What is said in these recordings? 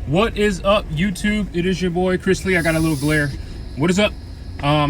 What is up, YouTube? It is your boy Chris Lee. I got a little glare. What is up?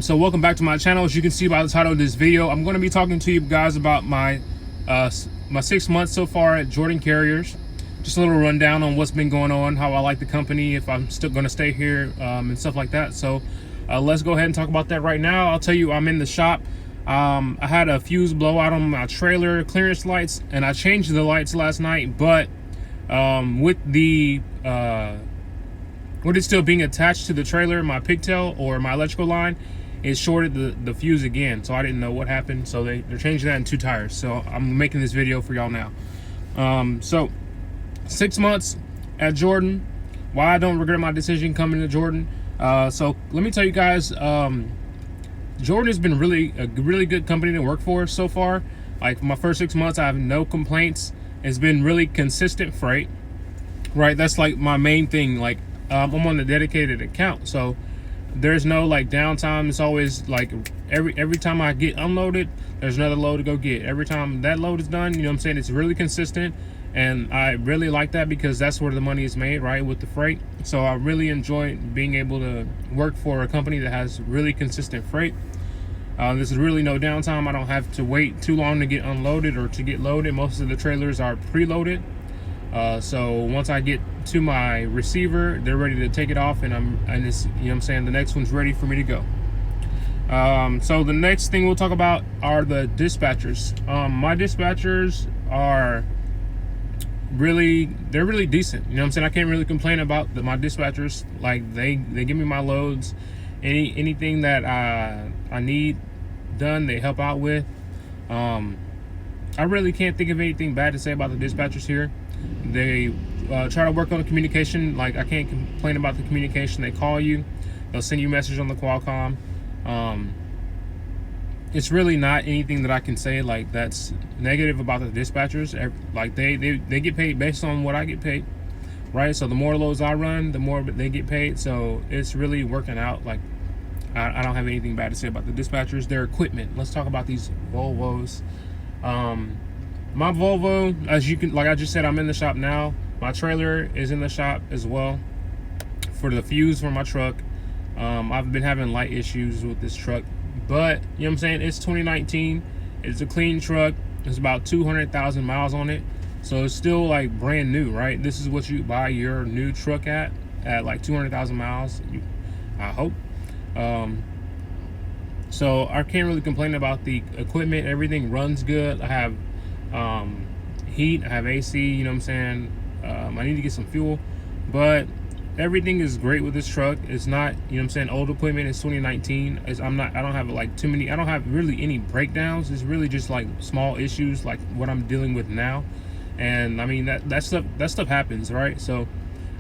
So welcome back to my channel. As you can see by the title of this video, I'm going to be talking to you guys about my 6 months so far at Jordan Carriers. Just a little rundown on what's been going on, how I like the company, if I'm still going to stay here, and stuff like that. So let's go ahead and talk about that right now. I'll tell you, I'm in the shop. I had a fuse blowout on my trailer clearance lights, and I changed the lights last night, but with it still being attached to the trailer, my pigtail or my electrical line, it shorted the fuse again. So I didn't know what happened. So they're changing that in 2 tires. So I'm making this video for y'all now. So 6 months at Jordan. Why I don't regret my decision coming to Jordan. So let me tell you guys, Jordan has been a really good company to work for so far. Like my first 6 months, I have no complaints. It's been really consistent freight, right? That's like my main thing. Like I'm on a dedicated account, so there's no like downtime. It's always like every time I get unloaded, there's another load to go get. Every time that load is done, you know what I'm saying? It's really consistent, and I really like that because that's where the money is made, right? With the freight. So I really enjoy being able to work for a company that has really consistent freight. There's really no downtime. I don't have to wait too long to get unloaded or to get loaded. Most of the trailers are preloaded. So once I get to my receiver, they're ready to take it off, and it's, you know what I'm saying, the next one's ready for me to go. So the next thing we'll talk about are the dispatchers. My dispatchers are they're really decent. You know what I'm saying? I can't really complain about my dispatchers. Like they give me my loads. Anything that I need done, they help out with. I really can't think of anything bad to say about the dispatchers here. They try to work on the communication. Like I can't complain about the communication. They call you, they'll send you a message on the Qualcomm. It's really not anything that I can say like that's negative about the dispatchers. Like they get paid based on what I get paid, right? So the more loads I run, the more they get paid. So it's really working out. Like I don't have anything bad to say about the dispatchers. Their equipment. Let's talk about these Volvos. My Volvo, as you can, like I just said, I'm in the shop now. My trailer is in the shop as well for the fuse for my truck. I've been having light issues with this truck, but you know what I'm saying, it's 2019. It's a clean truck. There's about 200,000 miles on it, so it's still like brand new, right? This is what you buy your new truck at like 200,000 miles, I hope. So I can't really complain about the equipment. Everything runs good. I have heat, I have AC, you know what I'm saying? I need to get some fuel, but everything is great with this truck. It's not, you know what I'm saying, old equipment. It's 2019. I don't have like too many, I don't have really any breakdowns. It's really just like small issues like what I'm dealing with now. And I mean that stuff happens, right? So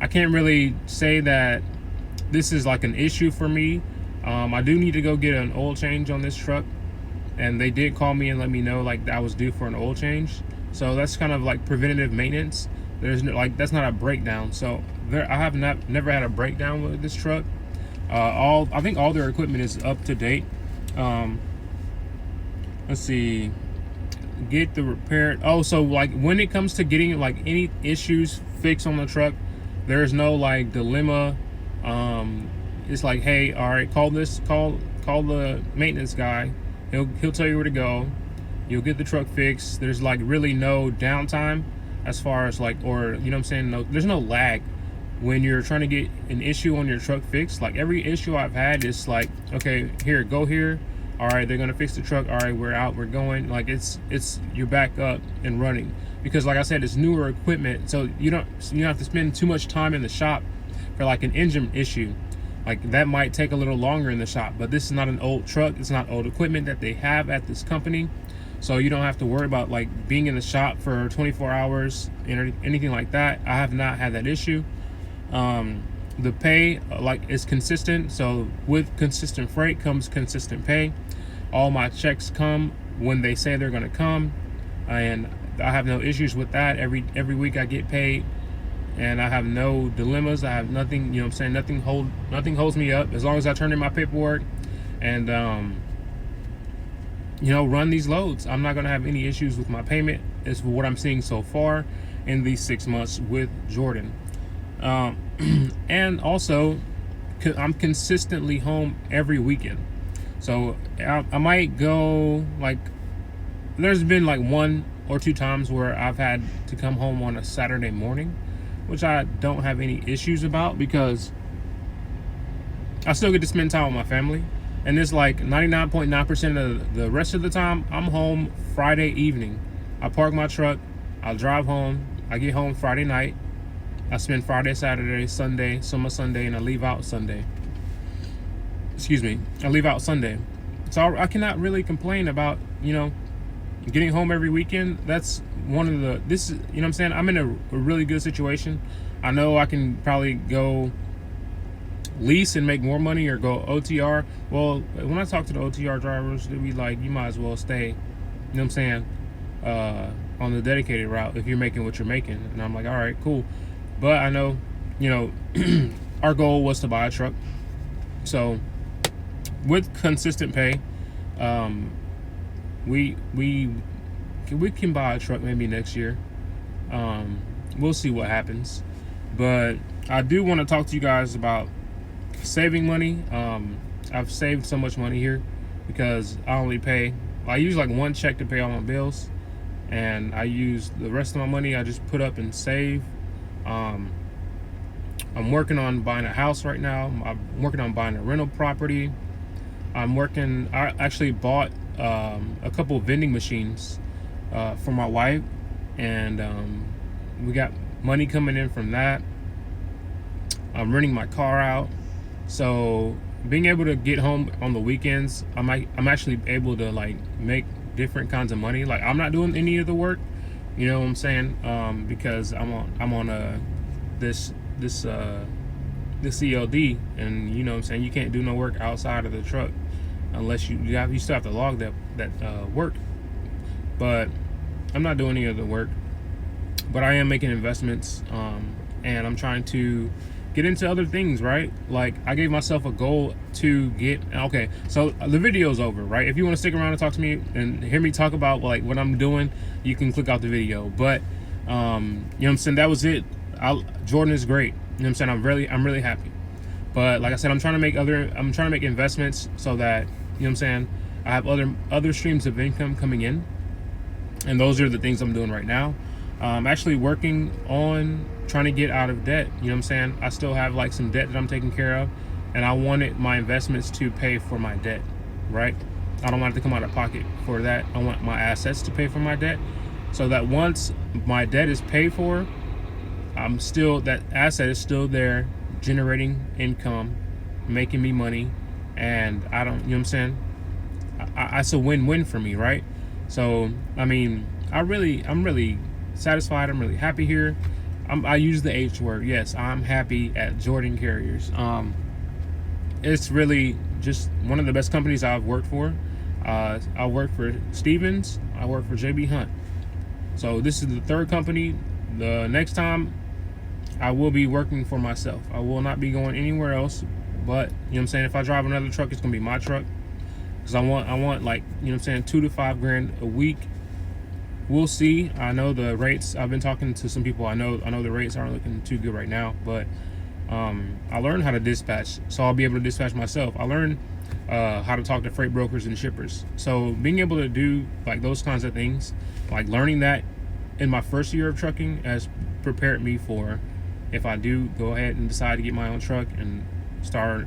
I can't really say that this is like an issue for me. I do need to go get an oil change on this truck, and they did call me and let me know like I was due for an oil change. So that's kind of like preventative maintenance. There's no, like, that's not a breakdown. So I have never had a breakdown with this truck. I think all their equipment is up to date. Let's see, get the repair. Oh, so like when it comes to getting like any issues fixed on the truck, there's no like dilemma. It's like, hey, all right, call the maintenance guy. He'll tell you where to go. You'll get the truck fixed. There's like really no downtime as far as like, or you know what I'm saying, there's no lag when you're trying to get an issue on your truck fixed. Like every issue I've had is like, okay, here, go here. All right, they're gonna fix the truck. All right, we're out, we're going. Like it's you're back up and running, because like I said, it's newer equipment, so you don't have to spend too much time in the shop for like an engine issue. Like that might take a little longer in the shop, but this is not an old truck. It's not old equipment that they have at this company. So you don't have to worry about like being in the shop for 24 hours and anything like that. I have not had that issue. The pay like is consistent. So with consistent freight comes consistent pay. All my checks come when they say they're gonna come, and I have no issues with that. Every week I get paid, and I have no dilemmas. I have nothing, you know what I'm saying, nothing holds me up as long as I turn in my paperwork and you know, run these loads. I'm not gonna have any issues with my payment. Is what I'm seeing so far in these 6 months with Jordan. And also, I'm consistently home every weekend. So I might go, like, there's been like 1 or 2 times where I've had to come home on a Saturday morning, which I don't have any issues about because I still get to spend time with my family. And it's like 99.9% of the rest of the time, I'm home Friday evening. I park my truck, I'll drive home, I get home Friday night, I spend Friday, Saturday, Sunday, some of Sunday, and I leave out Sunday. Excuse me, I leave out Sunday. So I cannot really complain about, getting home every weekend. That's one of the, this is, you know what I'm saying? I'm in a really good situation. I know I can probably go lease and make more money or go OTR. Well, when I talk to the OTR drivers, they'll be like, you might as well stay, you know what I'm saying, on the dedicated route if you're making what you're making. And I'm like, all right, cool. But I know, our goal was to buy a truck. So with consistent pay, we can buy a truck maybe next year. We'll see what happens. But I do want to talk to you guys about saving money. I've saved so much money here because I use like one check to pay all my bills, and I use the rest of my money I just put up and save. I'm working on buying a house right now. I'm working on buying a rental property. I actually bought a couple of vending machines for my wife, and we got money coming in from that. I'm renting my car out. So being able to get home on the weekends, I'm actually able to like make different kinds of money. Like, I'm not doing any of the work, you know what I'm saying? Because I'm on this CLD, and you know what I'm saying, you can't do no work outside of the truck unless you still have to log that work. But I'm not doing any of the work, but I am making investments, and I'm trying to get into other things, right? Like, I gave myself a goal to get, okay, so the video's over, right? If you want to stick around and talk to me and hear me talk about like what I'm doing, you can click out the video. But you know what I'm saying, that was it. Jordan is great, you know what I'm saying, I'm really happy. But like I said, I'm trying to make investments so that, you know what I'm saying, I have other streams of income coming in, and those are the things I'm doing right now. I'm actually working on trying to get out of debt. You know what I'm saying? I still have like some debt that I'm taking care of, and I wanted my investments to pay for my debt, right? I don't want it to come out of pocket for that. I want my assets to pay for my debt, so that once my debt is paid for, that asset is still there, generating income, making me money, and I don't, you know what I'm saying? It's a win-win for me, right? So, I mean, I'm really satisfied. I'm really happy here. I use the H word. Yes, I'm happy at Jordan Carriers. It's really just one of the best companies I've worked for. I work for Stevens. I work for JB Hunt. So this is the third company. The next time, I will be working for myself. I will not be going anywhere else. But, you know what I'm saying, if I drive another truck, it's gonna be my truck. Because I want like, you know what I'm saying, $2 to $5 grand a week. We'll see. I know the rates. I've been talking to some people. I know the rates aren't looking too good right now. But I learned how to dispatch, so I'll be able to dispatch myself. I learned how to talk to freight brokers and shippers. So being able to do like those kinds of things, like learning that in my first year of trucking, has prepared me for if I do go ahead and decide to get my own truck and start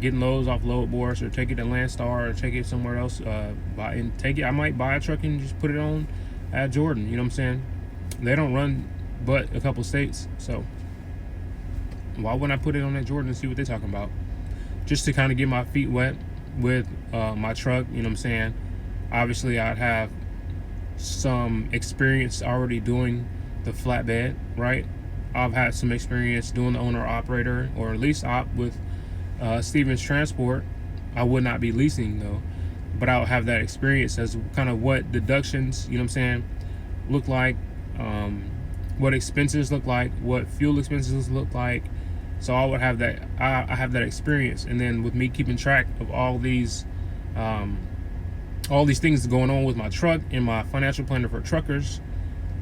getting loads off load boards, or take it to Landstar, or take it somewhere else. I might buy a truck and just put it on at Jordan. You know what I'm saying? They don't run but a couple states, so why wouldn't I put it on at Jordan and see what they're talking about? Just to kind of get my feet wet with my truck. You know what I'm saying? Obviously, I'd have some experience already doing the flatbed, right? I've had some experience doing the owner-operator or lease op with Stevens Transport. I would not be leasing though, but I'll have that experience as kind of what deductions, you know what I'm saying, look like, what expenses look like, what fuel expenses look like. So I would have that. I have that experience, and then with me keeping track of all these things going on with my truck and my financial planner for truckers,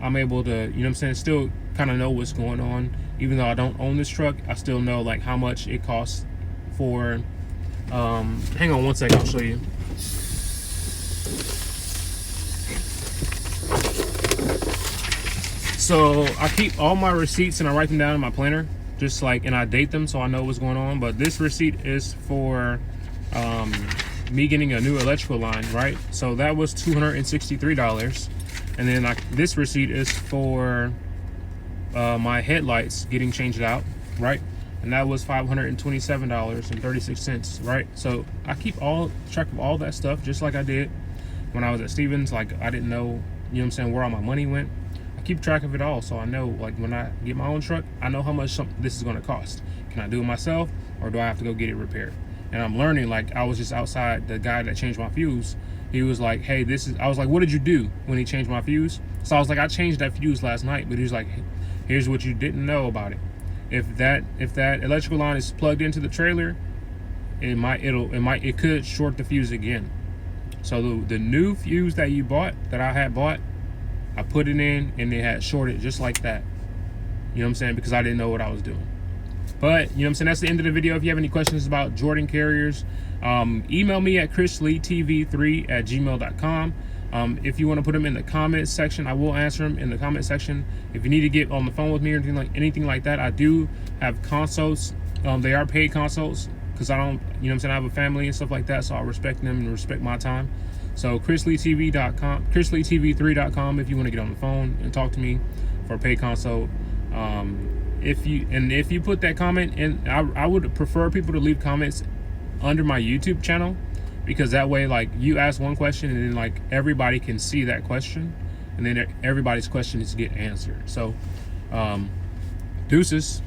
I'm able to, you know what I'm saying, still kind of know what's going on even though I don't own this truck, I still know like how much it costs for. Hang on one second, I'll show you. So I keep all my receipts and I write them down in my planner, just like, and I date them so I know what's going on. But this receipt is for me getting a new electrical line, right? So that was $263. And then this receipt is for my headlights getting changed out, right? And that was $527.36, right? So I keep all track of all that stuff, just like I did when I was at Stevens. Like, I didn't know, you know what I'm saying, where all my money went. I keep track of it all, so I know, like, when I get my own truck, I know how much this is going to cost. Can I do it myself, or do I have to go get it repaired? And I'm learning. Like, I was just outside, the guy that changed my fuse, he was like, hey, I was like, what did you do when he changed my fuse? So I was like, I changed that fuse last night. But he was like, here's what you didn't know about it. If that electrical line is plugged into the trailer, it could short the fuse again. So the new fuse that I had bought, I put it in and it had shorted just like that. You know what I'm saying? Because I didn't know what I was doing. But, you know what I'm saying, that's the end of the video. If you have any questions about Jordan carriers, email me at ChrisLeeTV3@gmail.com. If you want to put them in the comments section, I will answer them in the comment section. If you need to get on the phone with me or anything like that, I do have consults. They are paid consults because I don't, you know what I'm saying, I have a family and stuff like that, so I respect them and respect my time. So ChrisLeeTV.com, ChrisLeeTV3.com if you want to get on the phone and talk to me for a paid consult. If you put that comment in, I would prefer people to leave comments under my YouTube channel, because that way, like, you ask one question and then like everybody can see that question, and then everybody's questions get answered. So deuces.